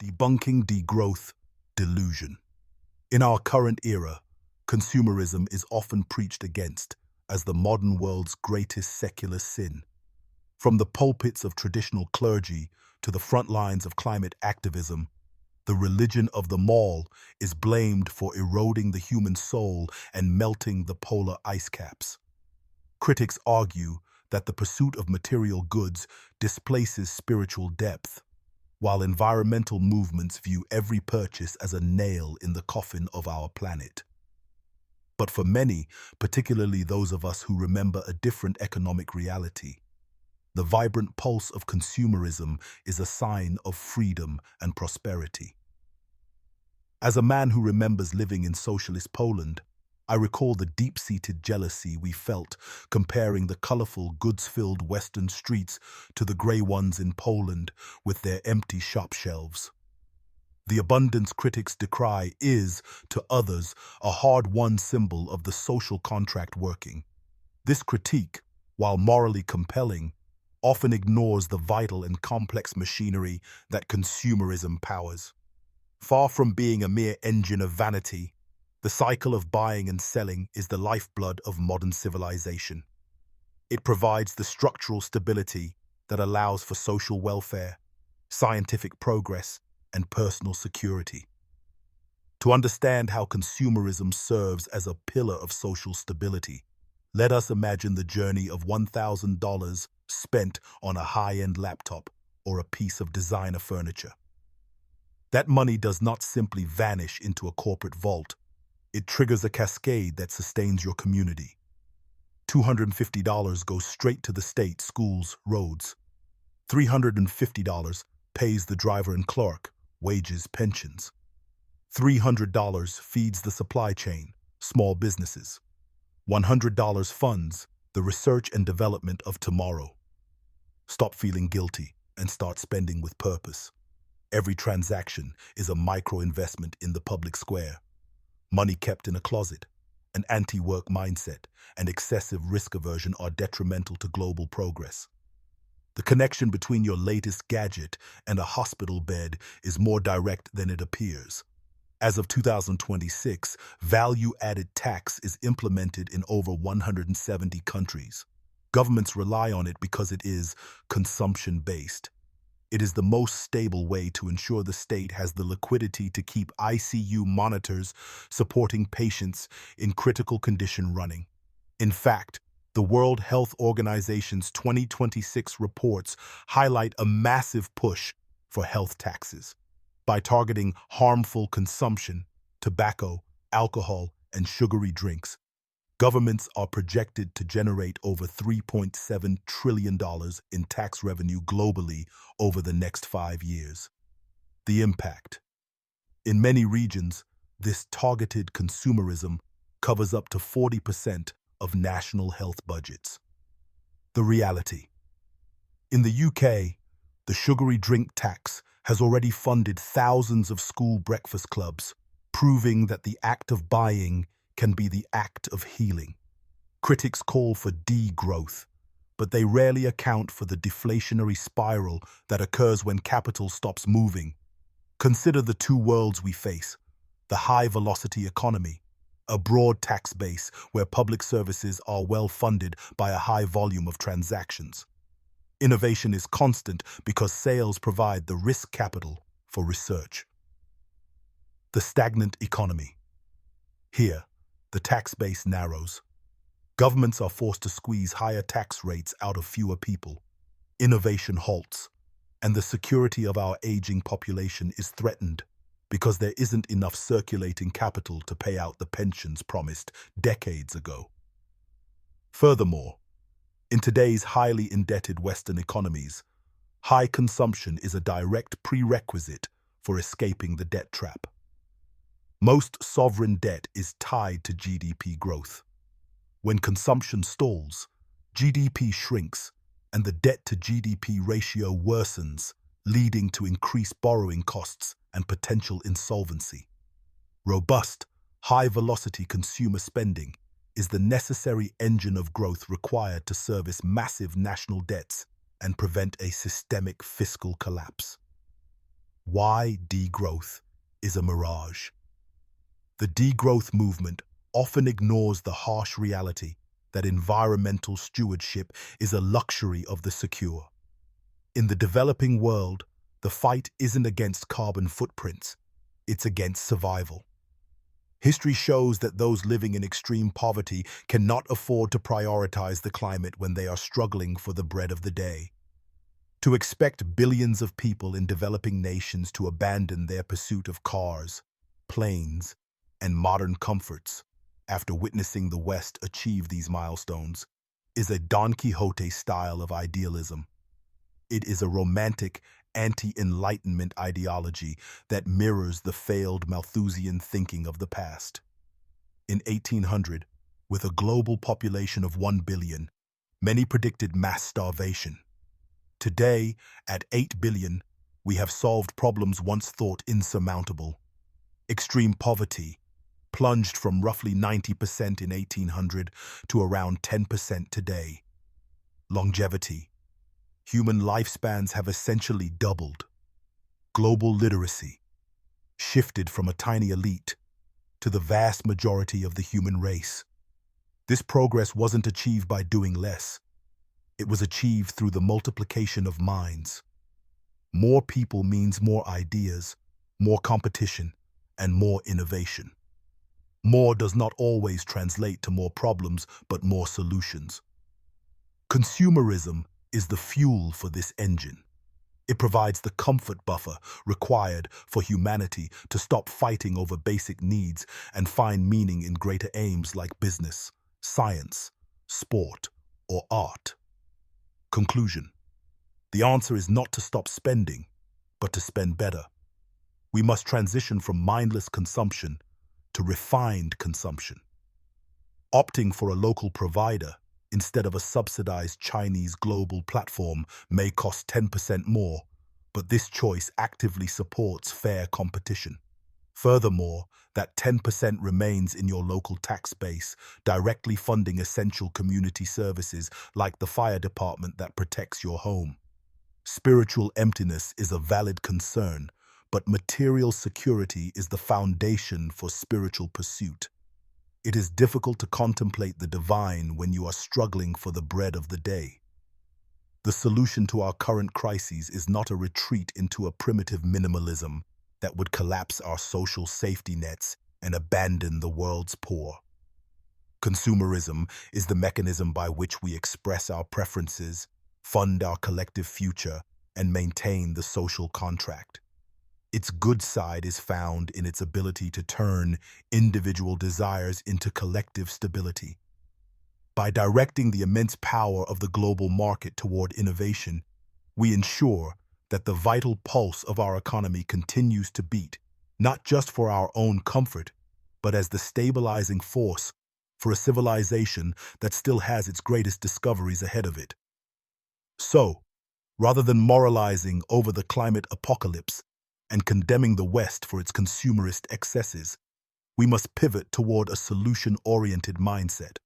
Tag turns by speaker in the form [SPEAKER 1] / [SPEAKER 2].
[SPEAKER 1] Debunking Degrowth, Delusion. In our current era, consumerism is often preached against as the modern world's greatest secular sin. From the pulpits of traditional clergy to the front lines of climate activism, the religion of the mall is blamed for eroding the human soul and melting the polar ice caps. Critics argue that the pursuit of material goods displaces spiritual depth, while environmental movements view every purchase as a nail in the coffin of our planet. But for many, particularly those of us who remember a different economic reality, the vibrant pulse of consumerism is a sign of freedom and prosperity. As a man who remembers living in socialist Poland, I recall the deep-seated jealousy we felt comparing the colorful, goods-filled Western streets to the gray ones in Poland with their empty shop shelves. The abundance critics decry is, to others, a hard-won symbol of the social contract working. This critique, while morally compelling, often ignores the vital and complex machinery that consumerism powers. Far from being a mere engine of vanity, the cycle of buying and selling is the lifeblood of modern civilization. It provides the structural stability that allows for social welfare, scientific progress, and personal security. To understand how consumerism serves as a pillar of social stability, let us imagine the journey of $1,000 spent on a high-end laptop or a piece of designer furniture. That money does not simply vanish into a corporate vault. It triggers a cascade that sustains your community. $250 goes straight to the state, schools, roads. $350 pays the driver and clerk, wages, pensions. $300 feeds the supply chain, small businesses. $100 funds the research and development of tomorrow. Stop feeling guilty and start spending with purpose. Every transaction is a micro-investment in the public square. Money kept in a closet, an anti-work mindset, and excessive risk aversion are detrimental to global progress. The connection between your latest gadget and a hospital bed is more direct than it appears. As of 2026, value-added tax is implemented in over 170 countries. Governments rely on it because it is consumption-based. It is the most stable way to ensure the state has the liquidity to keep ICU monitors supporting patients in critical condition running. In fact, the World Health Organization's 2026 reports highlight a massive push for health taxes. By targeting harmful consumption, tobacco, alcohol, and sugary drinks, governments are projected to generate over $3.7 trillion in tax revenue globally over the next 5 years. The impact. In many regions, this targeted consumerism covers up to 40% of national health budgets. The reality. In the UK, the sugary drink tax has already funded thousands of school breakfast clubs, proving that the act of buying can be the act of healing. Critics call for degrowth, but they rarely account for the deflationary spiral that occurs when capital stops moving. Consider the two worlds we face: the high-velocity economy, a broad tax base where public services are well funded by a high volume of transactions. Innovation is constant because sales provide the risk capital for research. The stagnant economy. Here, the tax base narrows. Governments are forced to squeeze higher tax rates out of fewer people. Innovation halts, and the security of our aging population is threatened because there isn't enough circulating capital to pay out the pensions promised decades ago. Furthermore, in today's highly indebted Western economies, high consumption is a direct prerequisite for escaping the debt trap. Most sovereign debt is tied to GDP growth. When consumption stalls, GDP shrinks, and the debt-to-GDP ratio worsens, leading to increased borrowing costs and potential insolvency. Robust, high-velocity consumer spending is the necessary engine of growth required to service massive national debts and prevent a systemic fiscal collapse. Why degrowth is a mirage. The degrowth movement often ignores the harsh reality that environmental stewardship is a luxury of the secure. In the developing world, the fight isn't against carbon footprints, it's against survival. History shows that those living in extreme poverty cannot afford to prioritize the climate when they are struggling for the bread of the day. To expect billions of people in developing nations to abandon their pursuit of cars, planes, and modern comforts after witnessing the West achieve these milestones is a Don Quixote style of idealism. It is a romantic, anti-enlightenment ideology that mirrors the failed Malthusian thinking of the past. In 1800, with a global population of 1 billion, many predicted mass starvation. Today, at 8 billion, we have solved problems once thought insurmountable. Extreme poverty plunged from roughly 90% in 1800 to around 10% today. Longevity. Human lifespans have essentially doubled. Global literacy shifted from a tiny elite to the vast majority of the human race. This progress wasn't achieved by doing less. It was achieved through the multiplication of minds. More people means more ideas, more competition, and more innovation. More does not always translate to more problems, but more solutions. Consumerism is the fuel for this engine. It provides the comfort buffer required for humanity to stop fighting over basic needs and find meaning in greater aims like business, science, sport, or art. Conclusion. The answer is not to stop spending, but to spend better. We must transition from mindless consumption to refined consumption. Opting for a local provider instead of a subsidized Chinese global platform may cost 10% more, but this choice actively supports fair competition. Furthermore, that 10% remains in your local tax base, directly funding essential community services like the fire department that protects your home. Spiritual emptiness is a valid concern, but material security is the foundation for spiritual pursuit. It is difficult to contemplate the divine when you are struggling for the bread of the day. The solution to our current crises is not a retreat into a primitive minimalism that would collapse our social safety nets and abandon the world's poor. Consumerism is the mechanism by which we express our preferences, fund our collective future, and maintain the social contract. Its good side is found in its ability to turn individual desires into collective stability. By directing the immense power of the global market toward innovation, we ensure that the vital pulse of our economy continues to beat, not just for our own comfort, but as the stabilizing force for a civilization that still has its greatest discoveries ahead of it. So, rather than moralizing over the climate apocalypse and condemning the West for its consumerist excesses, we must pivot toward a solution-oriented mindset.